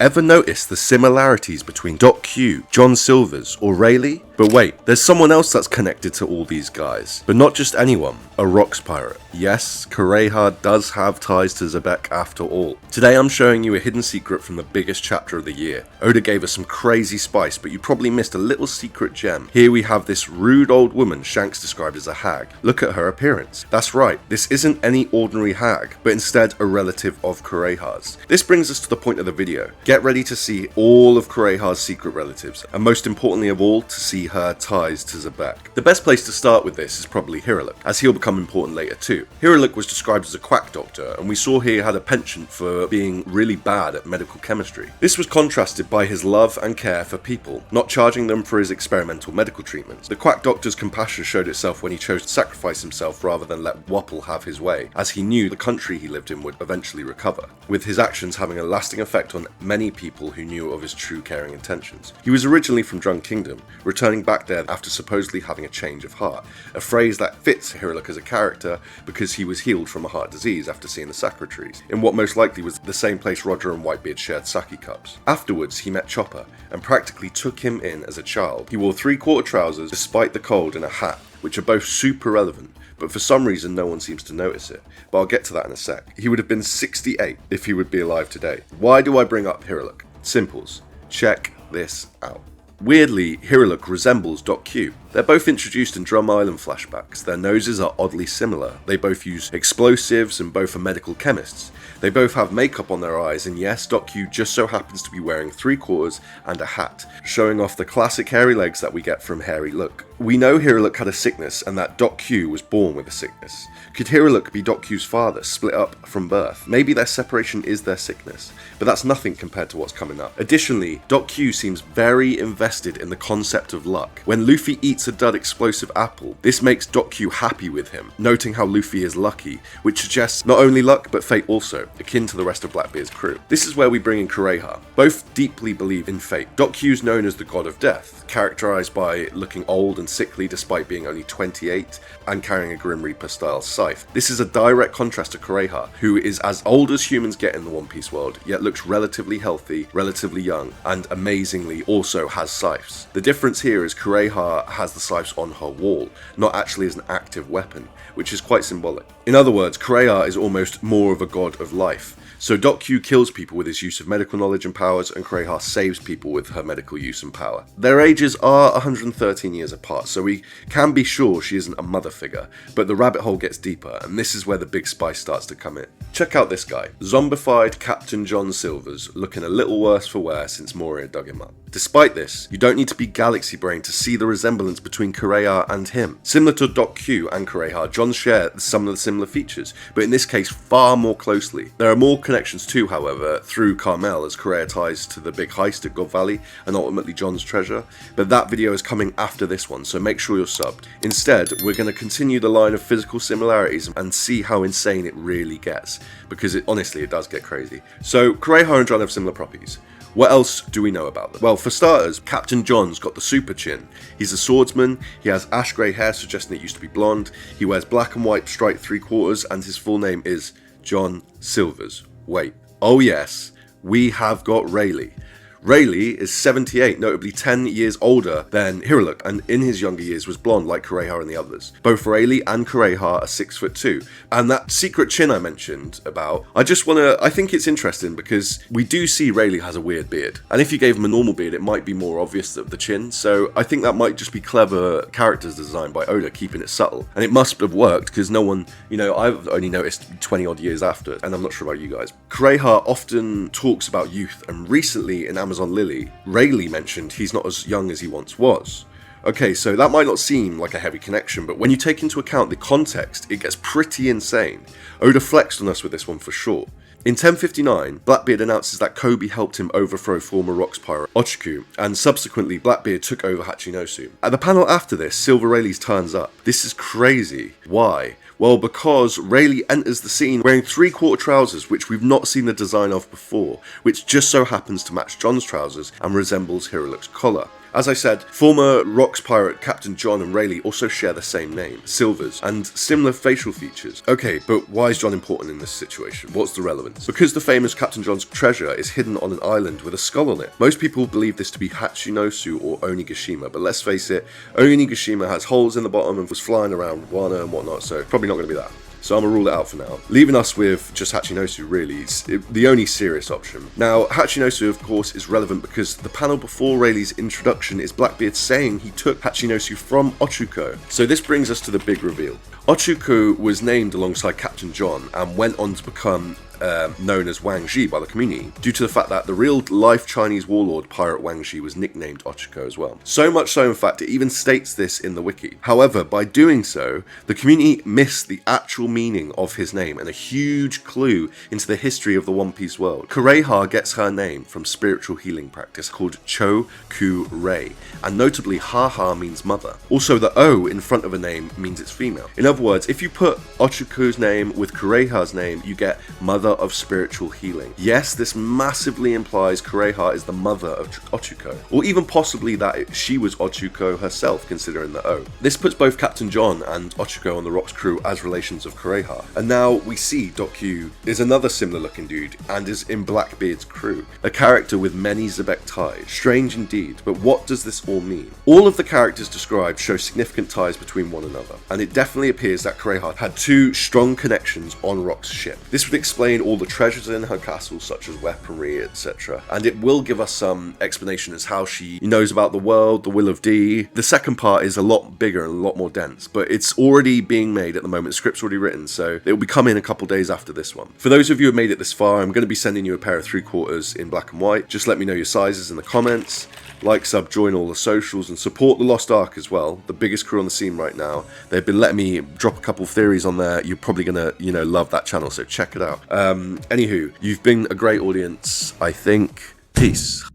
Ever notice the similarities between Q, John Silvers, or Rayleigh? But wait, there's someone else that's connected to all these guys. But not just anyone, a rocks pirate. Yes, Kureha does have ties to Xebec after all. Today I'm showing you a hidden secret from the biggest chapter of the year. Oda gave us some crazy spice, but you probably missed a little secret gem. Here we have this rude old woman Shanks described as a hag. Look at her appearance. That's right, this isn't any ordinary hag, but instead a relative of Kureha's. This brings us to the point of the video. Get ready to see all of Kureha's secret relatives, and most importantly of all, to see her ties to Xebec. The best place to start with this is probably Hiriluk, as he'll become important later too. Hiriluk was described as a quack doctor, and we saw he had a penchant for being really bad at medical chemistry. This was contrasted by his love and care for people, not charging them for his experimental medical treatments. The quack doctor's compassion showed itself when he chose to sacrifice himself rather than let Wapple have his way, as he knew the country he lived in would eventually recover, with his actions having a lasting effect on many people who knew of his true caring intentions. He was originally from Drum Kingdom, returning back there after supposedly having a change of heart, a phrase that fits Hiriluk as a character because he was healed from a heart disease after seeing the Secretaries, in what most likely was the same place Roger and Whitebeard shared sake cups. Afterwards, he met Chopper and practically took him in as a child. He wore three-quarter trousers despite the cold and a hat, which are both super relevant, but for some reason no one seems to notice it. But I'll get to that in a sec. He would have been 68 if he would be alive today. Why do I bring up Hiriluk? Simples. Check this out. Weirdly, Hiriluk resembles Q. They're both introduced in Drum Island flashbacks. Their noses are oddly similar. They both use explosives and both are medical chemists. They both have makeup on their eyes, and yes, Q just so happens to be wearing three-quarters and a hat, showing off the classic hairy legs that we get from Hiriluk. We know Hiriluk had a sickness and that Q was born with a sickness. Could Hiriluk be Q's father, split up from birth? Maybe their separation is their sickness, but that's nothing compared to what's coming up. Additionally, Q seems very invested in the concept of luck. When Luffy eats a dud explosive apple, this makes Q happy with him, noting how Luffy is lucky, which suggests not only luck but fate also, akin to the rest of Blackbeard's crew. This is where we bring in Kureha. Both deeply believe in fate. Q's known as the god of death, characterized by looking old and sickly despite being only 28 and carrying a Grim Reaper style scythe. This is a direct contrast to Kureha, who is as old as humans get in the One Piece world, yet looks relatively healthy, relatively young, and amazingly also has scythes. The difference here is Kureha has the scythes on her wall, not actually as an active weapon, which is quite symbolic. In other words, Kureha is almost more of a god of life. So Q kills people with his use of medical knowledge and powers, and Kureha saves people with her medical use and power. Their ages are 113 years apart, so we can be sure she isn't a mother figure, but the rabbit hole gets deeper, and this is where the big spice starts to come in. Check out this guy, zombified Captain John Silvers, looking a little worse for wear since Moria dug him up. Despite this, you don't need to be galaxy brain to see the resemblance between Kureha and him. Similar to Q and Kureha, John share some of the similar features, but in this case far more closely. There are more connections too, however, through Carmel, as Kureha ties to the big heist at God Valley and ultimately John's treasure, but that video is coming after this one, so make sure you're subbed. Instead, we're going to continue the line of physical similarities and see how insane it really gets, because honestly it does get crazy. So Kureha and John have similar properties. What else do we know about them? Well, for starters, Captain John's got the super chin. He's a swordsman, he has ash grey hair suggesting it used to be blonde, he wears black and white striped three-quarters, and his full name is John Silvers. Wait, oh yes, we have got Rayleigh. Rayleigh is 78, notably 10 years older than Hiriluk, and in his younger years was blonde like Kureha and the others. Both Rayleigh and Kureha are 6'2", and that secret chin I mentioned about, I think it's interesting because we do see Rayleigh has a weird beard, and if you gave him a normal beard it might be more obvious that the chin, so I think that might just be clever characters design by Oda, keeping it subtle, and it must have worked because no one, I've only noticed 20 odd years after, and I'm not sure about you guys. Kureha often talks about youth, and recently in Amazon Lily, Rayleigh mentioned he's not as young as he once was. Okay, so that might not seem like a heavy connection, but when you take into account the context, it gets pretty insane. Oda flexed on us with this one for sure. In 1059, Blackbeard announces that Kobe helped him overthrow former rocks pirate Ochiku, and subsequently Blackbeard took over Hachinosu. At the panel after this, Silver Rayleigh turns up. This is crazy. Why? Well, because Rayleigh enters the scene wearing three-quarter trousers, which we've not seen the design of before, which just so happens to match John's trousers and resembles Hiriluk's collar. As I said, former Rocks pirate Captain John and Rayleigh also share the same name, Silvers, and similar facial features. Okay, but why is John important in this situation? What's the relevance? Because the famous Captain John's treasure is hidden on an island with a skull on it. Most people believe this to be Hachinosu or Onigashima, but let's face it, Onigashima has holes in the bottom and was flying around Wano and whatnot, so probably not going to be that. So I'm going to rule it out for now, leaving us with just Hachinosu really, the only serious option. Now, Hachinosu of course is relevant because the panel before Rayleigh's introduction is Blackbeard saying he took Hachinosu from Ochuko. So this brings us to the big reveal. Ochuko was named alongside Captain John and went on to become known as Wang Zhi by the community, due to the fact that the real-life Chinese warlord pirate Wang Zhi was nicknamed Ochuko as well. So much so, in fact, it even states this in the wiki. However, by doing so, the community missed the actual meaning of his name and a huge clue into the history of the One Piece world. Kureha gets her name from spiritual healing practice called Cho Ku Rei, and notably Haha means mother. Also, the O in front of a name means it's female. In other words, if you put Ochuko's name with Kureha's name, you get mother of spiritual healing. Yes, this massively implies Kureha is the mother of Ochuko, or even possibly that she was Ochuko herself, considering the O. This puts both Captain John and Ochuko on the Rocks crew as relations of Kureha. And now we see Q is another similar looking dude and is in Blackbeard's crew, a character with many Zebek ties. Strange indeed, but what does this all mean? All of the characters described show significant ties between one another, and it definitely appears that Kureha had two strong connections on Rock's ship. This would explain all the treasures in her castle, such as weaponry, etc. And it will give us some explanation as how she knows about the world, the will of D. The second part is a lot bigger and a lot more dense, but it's already being made at the moment. The script's already written, so it will be coming a couple days after this one. For those of you who have made it this far, I'm going to be sending you a pair of 3/4 in black and white. Just let me know your sizes in the comments. Like, sub, join all the socials, and support the Lost Ark as well, the biggest crew on the scene right now. They've been letting me drop a couple of theories on there. You're probably gonna, love that channel, so check it out. Anywho, you've been a great audience, I think. Peace.